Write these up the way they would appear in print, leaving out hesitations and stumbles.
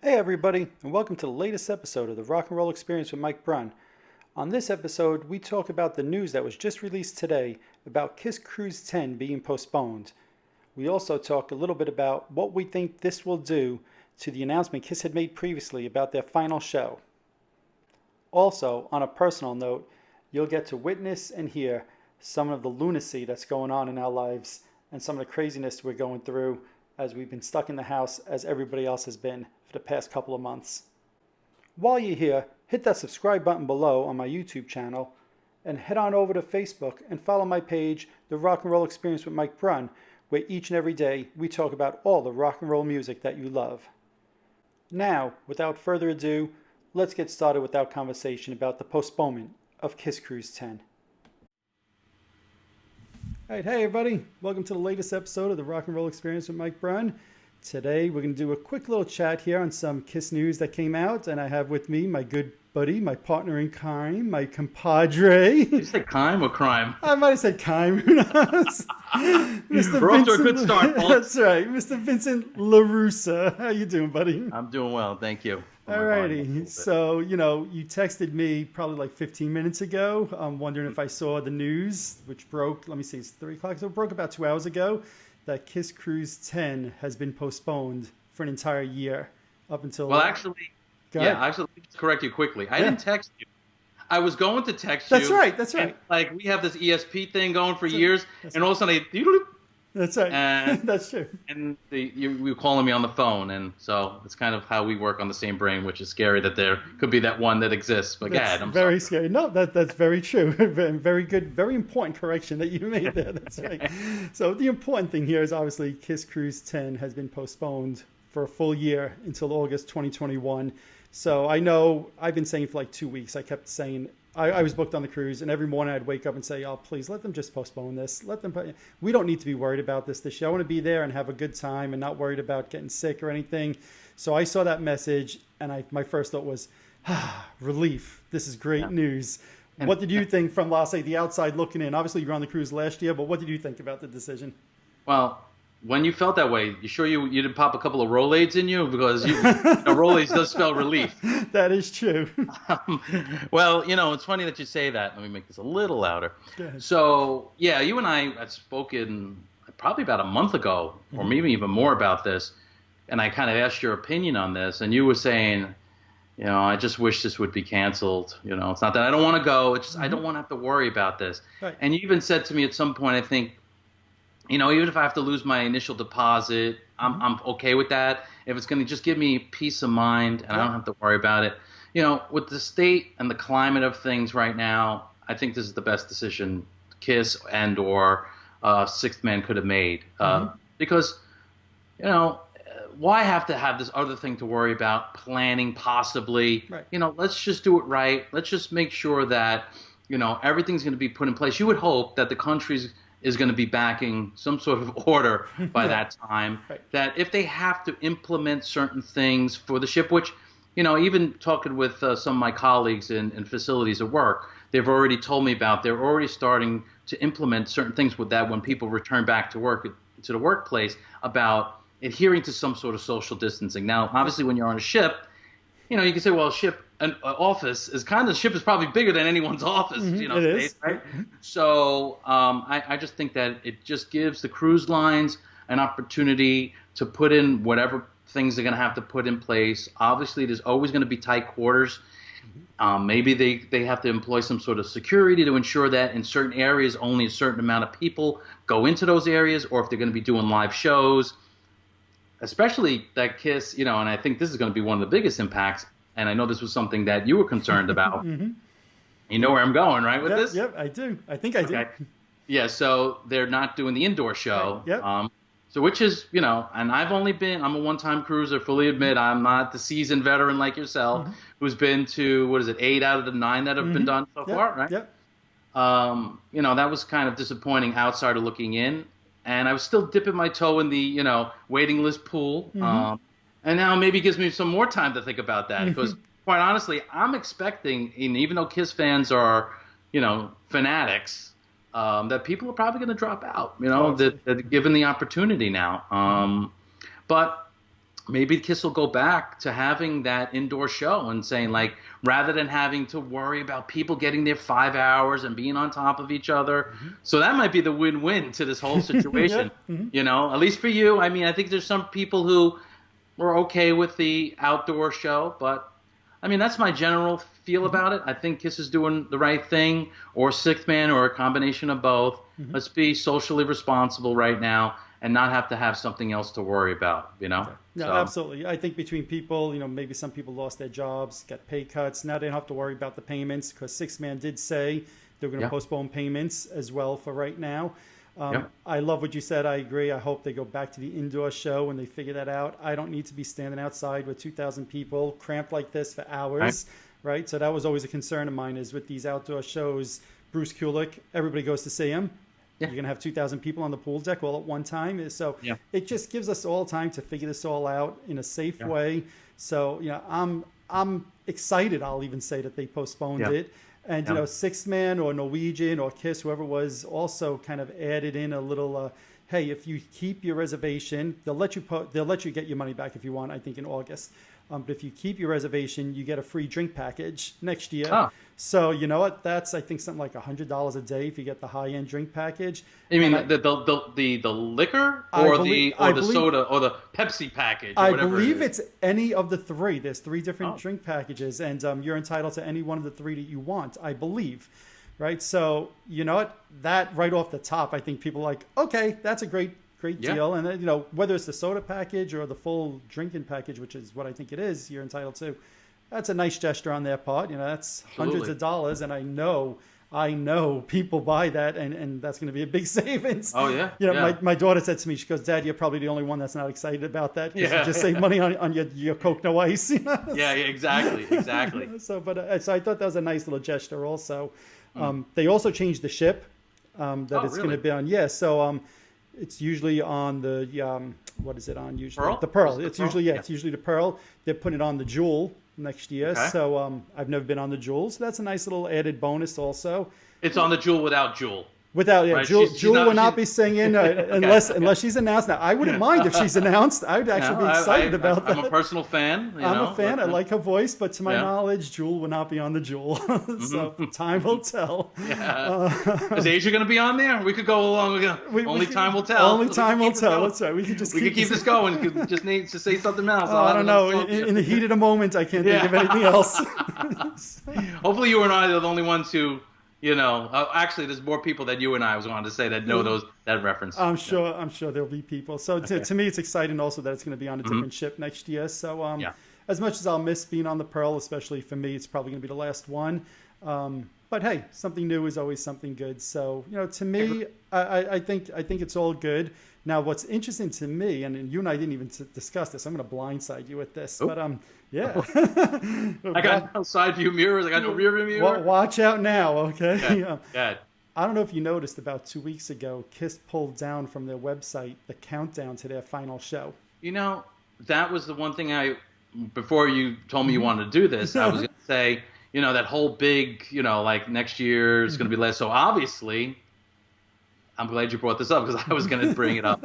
Hey everybody, and welcome to the latest episode of the Rock and Roll Experience with Mike Brunn. On this episode, we talk about the news that was just released today about Kiss Cruise 10 being postponed. We also talk a little bit about what we think this will do to the announcement Kiss had made previously about their final show. Also, on a personal note, you'll get to witness and hear some of the lunacy that's going on in our lives and some of the craziness we're going through as we've been stuck in the house as everybody else has been for the past couple of months. While you're here, hit that subscribe button below on my YouTube channel and head on over to Facebook and follow my page, The Rock and Roll Experience with Mike Brunn, where each and every day we talk about all the rock and roll music that you love. Now, without further ado, let's get started with our conversation about the postponement of Kiss Cruise 10. All right, hey everybody, welcome to the latest episode of the Rock and Roll Experience with Mike Brunn. Today we're going to do a quick little chat here on some Kiss news that came out, and I have with me my good buddy, my partner in crime, my compadre. Did you say crime or crime? I might have said crime, who knows? We're off to a good start, folks. That's right, Mr. Vincent LaRussa. How you doing, buddy? I'm doing well, thank you. Alrighty, so, you texted me probably like 15 minutes ago. I'm wondering if I saw the news, which broke, let me see, it's 3 o'clock, so it broke about 2 hours ago, that Kiss Cruise 10 has been postponed for an entire year up until... Well, actually, let me just correct you quickly. I didn't text you. I was going to text you. That's right. And, like, we have this ESP thing going for years, and all of a sudden, that's right. And, that's true. And you were calling me on the phone, and so it's kind of how we work on the same brain, which is scary that there could be that one that exists. But go ahead. I'm very scary. No, that's very true. Very good, very important correction that you made there. That's right. So the important thing here is obviously Kiss Cruise 10 has been postponed for a full year until August 2021. So I know I've been saying for like 2 weeks, I kept saying, I was booked on the cruise, and every morning I'd wake up and say, oh, please let them just postpone this. We don't need to be worried about this year. I want to be there and have a good time and not worried about getting sick or anything. So I saw that message, and my first thought was, relief. This is great news. And what did you think from, I'll say, the outside looking in? Obviously, you were on the cruise last year, but what did you think about the decision? Well, when you felt that way, you sure you didn't pop a couple of Rolaids in you? Because Rolaids does spell relief. That is true. Well, it's funny that you say that. Let me make this a little louder. So, yeah, you and I had spoken probably about a month ago, or maybe even more about this, and I kind of asked your opinion on this, and you were saying, I just wish this would be canceled. It's not that I don't want to go. It's just I don't want to have to worry about this. Right. And you even said to me at some point, I think, even if I have to lose my initial deposit, I'm okay with that. If it's going to just give me peace of mind and I don't have to worry about it. With the state and the climate of things right now, I think this is the best decision Kiss and or Sixth Man could have made. Because, why have to have this other thing to worry about, planning possibly? Right. Let's just do it right. Let's just make sure that, everything's going to be put in place. You would hope that the country's is going to be backing some sort of order by that time, that if they have to implement certain things for the ship, which, even talking with some of my colleagues in facilities of work, they've already told me about, they're already starting to implement certain things with that when people return back to work, to the workplace, about adhering to some sort of social distancing. Now, obviously, when you're on a ship, you can say, well, an office is ship is probably bigger than anyone's office, it is. Right? So I just think that it just gives the cruise lines an opportunity to put in whatever things they're going to have to put in place. Obviously, there's always going to be tight quarters. Maybe they have to employ some sort of security to ensure that in certain areas only a certain amount of people go into those areas, or if they're going to be doing live shows. Especially that Kiss, and I think this is going to be one of the biggest impacts, and I know this was something that you were concerned about. You know where I'm going, right, with this? Yep, I do. I think I do. Yeah, so they're not doing the indoor show. Right. Yep. So which is, and I'm a one-time cruiser, fully admit I'm not the seasoned veteran like yourself, who's been to, 8 out of the 9 that have been done so far, right? Yep. That was kind of disappointing outsider looking in. And I was still dipping my toe in the, waiting list pool. And now maybe gives me some more time to think about that. Because quite honestly, I'm expecting, even though Kiss fans are, fanatics, that people are probably going to drop out, that given the opportunity now. But maybe Kiss will go back to having that indoor show and saying, like, rather than having to worry about people getting there 5 hours and being on top of each other. So that might be the win-win to this whole situation. You know, at least for you. I mean, I think there's some people who were okay with the outdoor show, but I mean, that's my general feel about it. I think Kiss is doing the right thing, or Sixth Man, or a combination of both. Let's be socially responsible right now and not have to have something else to worry about, you know? No, So, absolutely. I think between people, you know, maybe some people lost their jobs, got pay cuts. Now they don't have to worry about the payments, because Sixth Man did say they're going to postpone payments as well for right now. I love what you said. I agree. I hope they go back to the indoor show when they figure that out. I don't need to be standing outside with 2,000 people cramped like this for hours, right? So that was always a concern of mine, is with these outdoor shows. Bruce Kulick, everybody goes to see him. You're going to have 2,000 people on the pool deck all at one time. So it just gives us all time to figure this all out in a safe way. So, you know, I'm excited. I'll even say that they postponed it. And, you know, Sixth Man or Norwegian or Kiss, whoever it was, also kind of added in a little, hey, if you keep your reservation, they'll let you get your money back if you want, I think in August. But if you keep your reservation, you get a free drink package next year. So you know what? That's, I think, something like $100 a day if you get the high-end drink package. You mean the liquor or the soda or the Pepsi package? Or I believe it's any of the three. There's three different drink packages, and you're entitled to any one of the three that you want, I believe. Right? So you know what? That right off the top, I think people are like, okay, that's a great deal. And you know, whether it's the soda package or the full drinking package, which is what I think it is, you're entitled to. That's a nice gesture on their part. You know, that's hundreds of dollars, and I know people buy that, and that's going to be a big savings. Oh yeah. You know, my daughter said to me, she goes, "Dad, you're probably the only one that's not excited about that, because you just save money on your Coke No Ice." You know? Yeah, exactly. So I thought that was a nice little gesture. Also, they also changed the ship that it's going to be on. So it's usually on the what is it on usually? Pearl? The Pearl. It's usually it's usually the Pearl. They're putting it on the Jewel next year. Okay. So I've never been on the Jewel, so that's a nice little added bonus also. It's on the Jewel without Jewel. Without right? Jewel will not be singing unless she's announced. Now I wouldn't mind if she's announced. I would actually be excited about that. I'm a personal fan. I'm a fan. I like her voice, but to my knowledge, Jewel will not be on the Jewel. So time will tell. Is Asia going to be on there? We could go along. Only time will tell. Only time will tell. That's right. We could keep this going. We just need to say something else. I don't know. In the heat of the moment, I can't think of anything else. Hopefully, you and I are the only ones who. You know, actually, there's more people than you and I was wanting to say that know that reference. I'm sure there'll be people. So to me, it's exciting also that it's going to be on a different ship next year. So as much as I'll miss being on the Pearl, especially for me, it's probably going to be the last one. But hey, something new is always something good. So you know, to me, I think it's all good. Now, what's interesting to me, and you and I didn't even discuss this, I'm going to blindside you with this, but yeah. I got no side view mirrors. I got no rear view mirror. Watch out now, okay? Yeah. I don't know if you noticed, about 2 weeks ago, Kiss pulled down from their website the countdown to their final show. You know, that was the one thing before you told me you wanted to do this, I was going to say, you know, that whole big, you know, like next year is going to be less. So obviously, I'm glad you brought this up, because I was going to bring it up.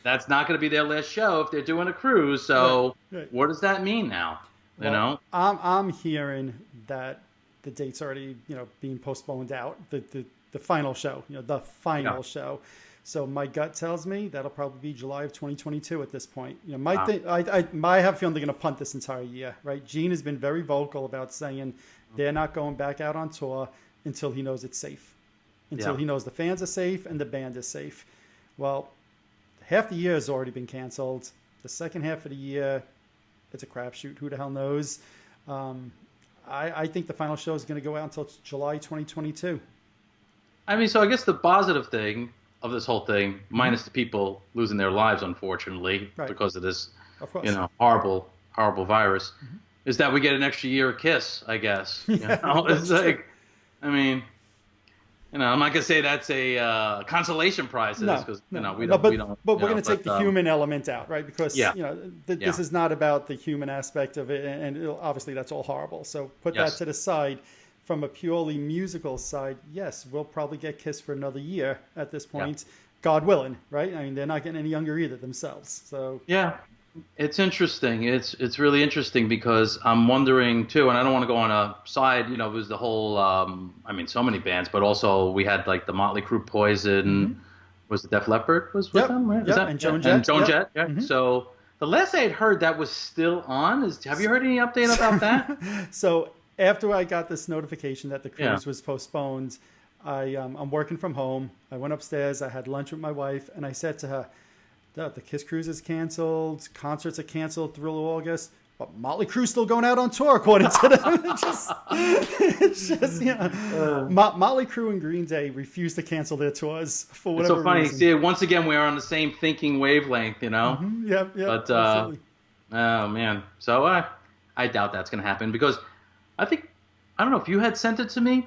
That's not going to be their last show if they're doing a cruise. So what does that mean now? You know, I'm hearing that the date's already, you know, being postponed out. The final show, you know, the final show. So my gut tells me that'll probably be July of 2022 at this point. You know, I have a feeling they're going to punt this entire year, right? Gene has been very vocal about saying they're not going back out on tour until he knows it's safe. Until he knows the fans are safe and the band is safe. Well, half the year has already been canceled. The second half of the year, it's a crapshoot. Who the hell knows? I think the final show is going to go out until July 2022. I mean, so I guess the positive thing of this whole thing, minus the people losing their lives, unfortunately, because of this, you know, horrible virus, is that we get an extra year of Kiss, I guess. You know? It's like, I mean... You know, I'm not gonna say that's a consolation prize to this, because you know we don't. But we're gonna take the human element out, right? Because you know this is not about the human aspect of it, and obviously that's all horrible. So put that to the side. From a purely musical side, yes, we'll probably get Kiss for another year at this point, God willing, right? I mean, they're not getting any younger either themselves. So It's interesting. It's really interesting because I'm wondering too, and I don't want to go on a side. It was the whole. I mean, so many bands, but also we had like the Motley Crue, Poison. Was it Def Leppard was with them, right? Yep. And Joan Jett. And Joan Jett. Yeah. So the last I had heard that was still on. Have you heard any update about that? So after I got this notification that the cruise was postponed, I'm working from home. I went upstairs. I had lunch with my wife, and I said to her, the Kiss cruise is canceled. Concerts are canceled through August. But Motley Crue's still going out on tour, according to them. It's just Motley Crue and Green Day refused to cancel their tours for whatever reason. It's so funny. See, once again, we are on the same thinking wavelength, Yep. But, absolutely. Oh, man. So I doubt that's going to happen because I don't know if you had sent it to me.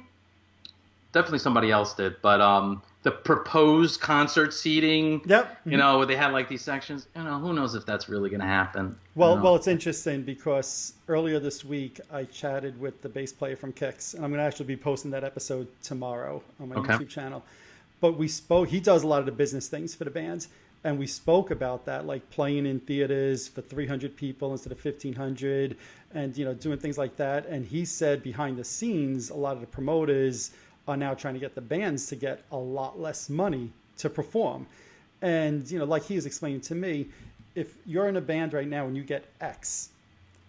Definitely somebody else did. But the proposed concert seating, where they had like these sections, who knows if that's really going to happen. Well, it's interesting because earlier this week I chatted with the bass player from Kix, and I'm going to actually be posting that episode tomorrow on my YouTube channel. But we spoke, he does a lot of the business things for the bands, and we spoke about that, like playing in theaters for 300 people instead of 1,500 and, doing things like that. And he said behind the scenes, a lot of the promoters are now trying to get the bands to get a lot less money to perform. And, like he was explaining to me, if you're in a band right now and you get X,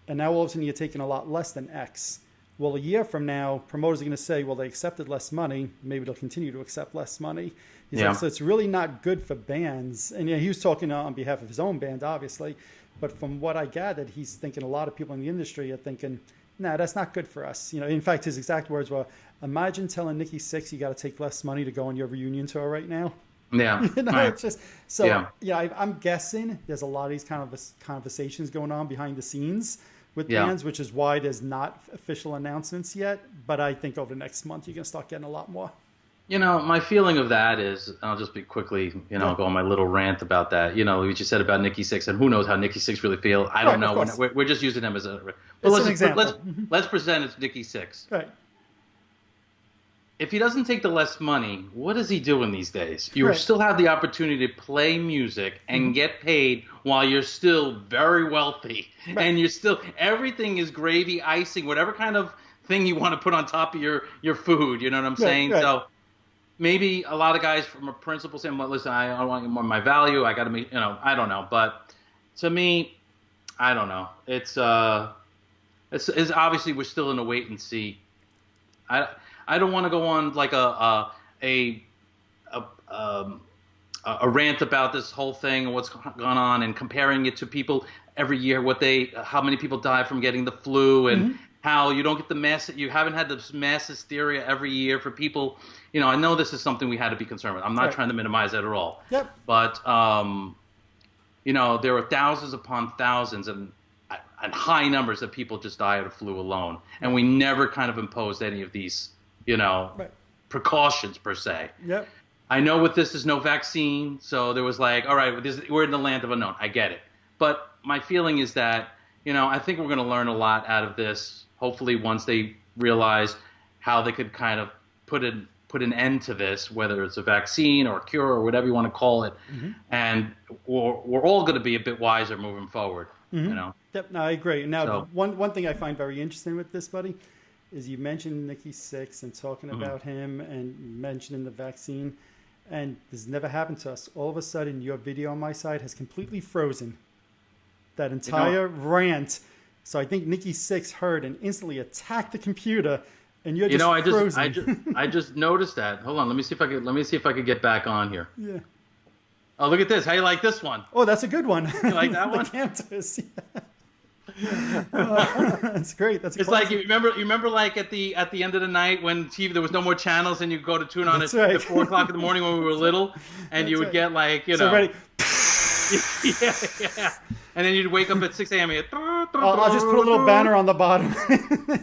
and now all of a sudden you're taking a lot less than X, well, a year from now, promoters are going to say, well, they accepted less money. Maybe they'll continue to accept less money. He's like, so it's really not good for bands. And he was talking on behalf of his own band, obviously. But from what I gathered, he's thinking a lot of people in the industry are thinking, nah, that's not good for us. In fact, his exact words were, imagine telling Nikki Sixx you got to take less money to go on your reunion tour right now. Yeah. It's just so. I'm guessing there's a lot of these kind of conversations going on behind the scenes with bands, which is why there's not official announcements yet. But I think over the next month you're gonna start getting a lot more. My feeling of that is, I'll just be quickly, go on my little rant about that. What you said about Nikki Sixx, and who knows how Nikki Sixx really feel. I don't know. We're just using them as a. But an example. Let's present it's Nikki Sixx. Right. If he doesn't take the less money, what is he doing these days? You still have the opportunity to play music and get paid while you're still very wealthy. Right. And you're still, everything is gravy, icing, whatever kind of thing you want to put on top of your food. You know what I'm saying? Right. So maybe a lot of guys from a principle saying, well, listen, I want more my value. I got to make, I don't know. But to me, I don't know. It's obviously we're still in a wait and see. I don't want to go on like a rant about this whole thing and what's gone on and comparing it to people every year, how many people die from getting the flu and how you don't get you haven't had this mass hysteria every year for people. I know this is something we had to be concerned with. I'm not trying to minimize that at all. Yep. But, there are thousands upon thousands and high numbers of people just die of the flu alone. And we never kind of imposed any of these precautions per se. Yep. I know with this is no vaccine, so there was like, all right, we're in the land of unknown. I get it. But my feeling is that, I think we're going to learn a lot out of this, hopefully once they realize how they could kind of put an end to this, whether it's a vaccine or a cure or whatever you want to call it. And we're all going to be a bit wiser moving forward, Yep, no, I agree. Now, one thing I find very interesting with this, buddy, is you mentioned Nikki Sixx and talking about him and mentioning the vaccine, and this never happened to us. All of a sudden, your video on my side has completely frozen. That entire rant. So I think Nikki Sixx heard and instantly attacked the computer, and you're just frozen. I just noticed that. Hold on, let me see if I could get back on here. Yeah. Oh, look at this. How you like this one? Oh, that's a good one. You like that one? The Cantus, that's great. That's it's like you remember like at the end of the night when TV there was no more channels and you go to tune on it at 4 o'clock in the morning when we were little, and you would get like ready. yeah, and then you'd wake up at 6 a.m. I'll just put a little banner on the bottom.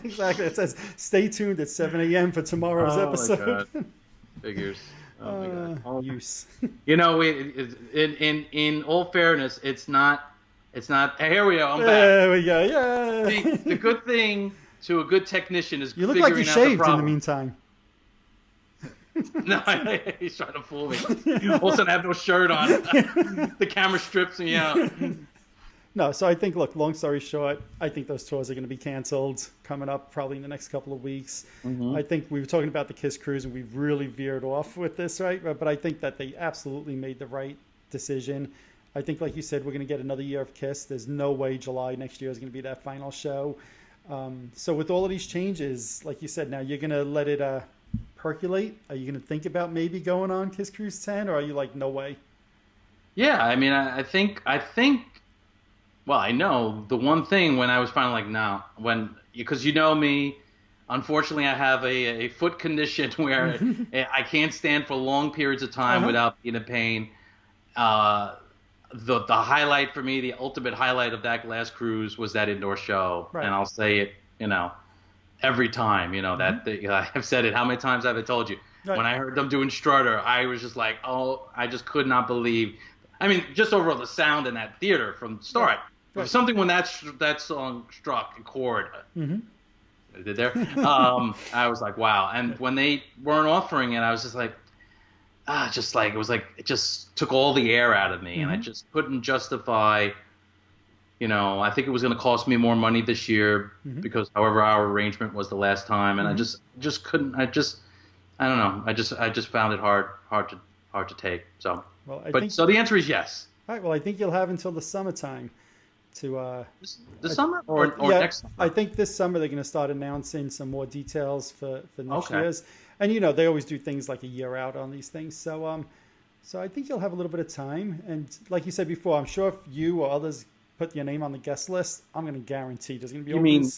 Exactly. It says, "Stay tuned at 7 a.m. for tomorrow's episode." My God. Figures. Oh my God. Use. In all fairness, it's not. Here we go. I'm back. There we go. Yeah. The good thing to a good technician is you look figuring like you out shaved the problem. in the meantime. No, he's trying to fool me. All of a sudden, I have no shirt on. The camera strips me out. No, so I think, look, long story short, I think those tours are going to be canceled coming up probably in the next couple of weeks. I think we were talking about the Kiss Cruise and we've really veered off with this, right? But I think that they absolutely made the right decision. I think, like you said, we're going to get another year of Kiss. There's no way July next year is going to be that final show. So with all of these changes, like you said, now you're going to let it percolate. Are you going to think about maybe going on Kiss Cruise 10, or are you like, no way? Yeah, I mean, I think, well, I know the one thing when I was finally like, no, because you know me, unfortunately, I have a foot condition where I can't stand for long periods of time without being in pain. The highlight for me, the ultimate highlight of that last cruise was that indoor show. Right. And I'll say it, every time, that I've said it. How many times have I told you? Right. When I heard them doing Strutter, I was just like, I just could not believe. I mean, just overall the sound in that theater from the start. Right. Something when that song struck a chord. Did there? I was like, wow. And when they weren't offering it, I was just like, it just took all the air out of me, and I just couldn't justify. I think it was going to cost me more money this year because, however, our arrangement was the last time, and I just couldn't. I don't know. I just found it hard to take. So, so the answer is yes. All right. Well, I think you'll have until the summertime to the summer or next summer. I think this summer they're going to start announcing some more details for next year's. And they always do things like a year out on these things. So I think you'll have a little bit of time. And like you said before, I'm sure if you or others put your name on the guest list, I'm going to guarantee there's going to be. You mean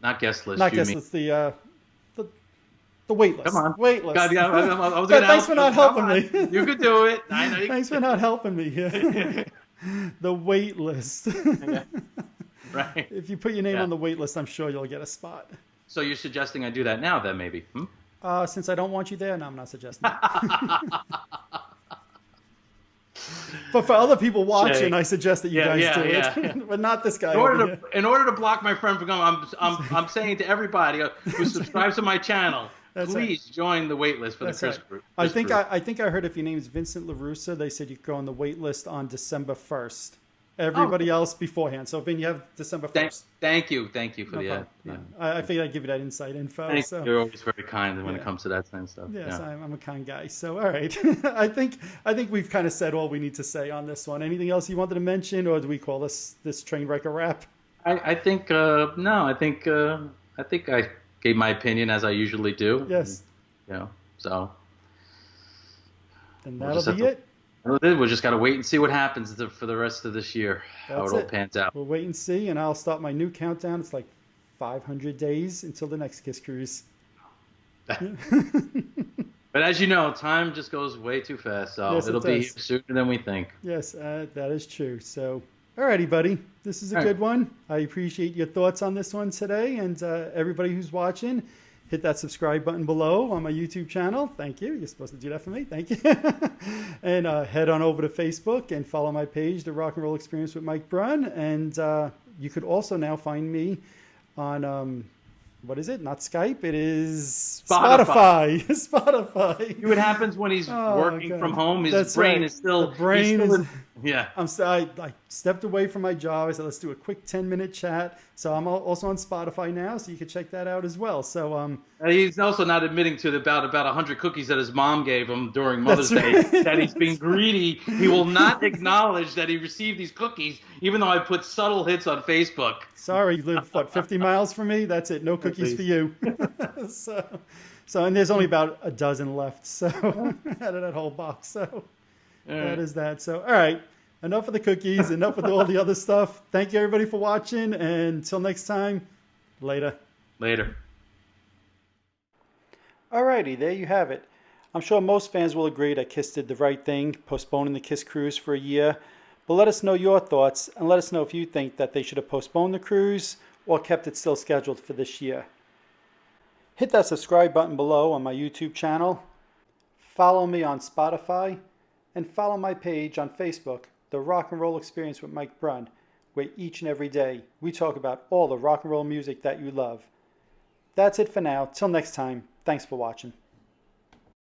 not guest list? Not guest list. The wait list. Come on, wait list. God, I was gonna thanks for not helping me. You could do it. I know. Thanks for not helping me here. The wait list. Right. If you put your name on the wait list, I'm sure you'll get a spot. So you're suggesting I do that now, then maybe? Since I don't want you there, no, I'm not suggesting that. But for other people watching, I suggest that you guys do it. But not this guy. In order to block my friend from going, I'm saying to everybody who subscribes to my channel, please join the wait list for the Chris group. I think I heard if your name is Vincent LaRussa, they said you could go on the wait list on December 1st. Everybody else beforehand. So, Vin, you have December 1st. Thank you for the. I figured I'd give you that inside info. You're always very kind when it comes to that kind of stuff. Yes, I'm a kind guy. So, all right. I think we've kind of said all we need to say on this one. Anything else you wanted to mention, or do we call this train wreck a wrap? I think no. I think I gave my opinion as I usually do. Yes. So. Then that'll be it. We just got to wait and see what happens for the rest of this year, how it all pans out. We'll wait and see, and I'll start my new countdown. It's like 500 days until the next Kiss Cruise. But as you know, time just goes way too fast, so it'll be sooner than we think. Yes, that is true. So, alrighty, buddy. This is a good one. I appreciate your thoughts on this one today, and everybody who's watching. Hit that subscribe button below on my YouTube channel. Thank you. You're supposed to do that for me. Thank you. And head on over to Facebook and follow my page, The Rock and Roll Experience with Mike Brunn. And you could also now find me on, what is it? Not Skype. It is Spotify. Spotify. See what happens when he's working from home? His brain is still... The brain is... Yeah. I stepped away from my job. I said, let's do a quick 10-minute chat. So I'm also on Spotify now, so you can check that out as well. So he's also not admitting to about 100 cookies that his mom gave him during Mother's Day, that he's being greedy. He will not acknowledge that he received these cookies, even though I put subtle hits on Facebook. Sorry, you live, 50 miles from me? That's it. No cookies for you. So, and there's only about a dozen left, so out of that whole box. So that is that. So, all right. Enough of the cookies, enough with all the other stuff. Thank you, everybody, for watching. And until next time, later. Alrighty, there you have it. I'm sure most fans will agree that Kiss did the right thing, postponing the Kiss Cruise for a year. But let us know your thoughts, and let us know if you think that they should have postponed the cruise or kept it still scheduled for this year. Hit that subscribe button below on my YouTube channel. Follow me on Spotify. And follow my page on Facebook, The Rock and Roll Experience with Mike Brunn, where each and every day we talk about all the rock and roll music that you love. That's it for now. Till next time, thanks for watching.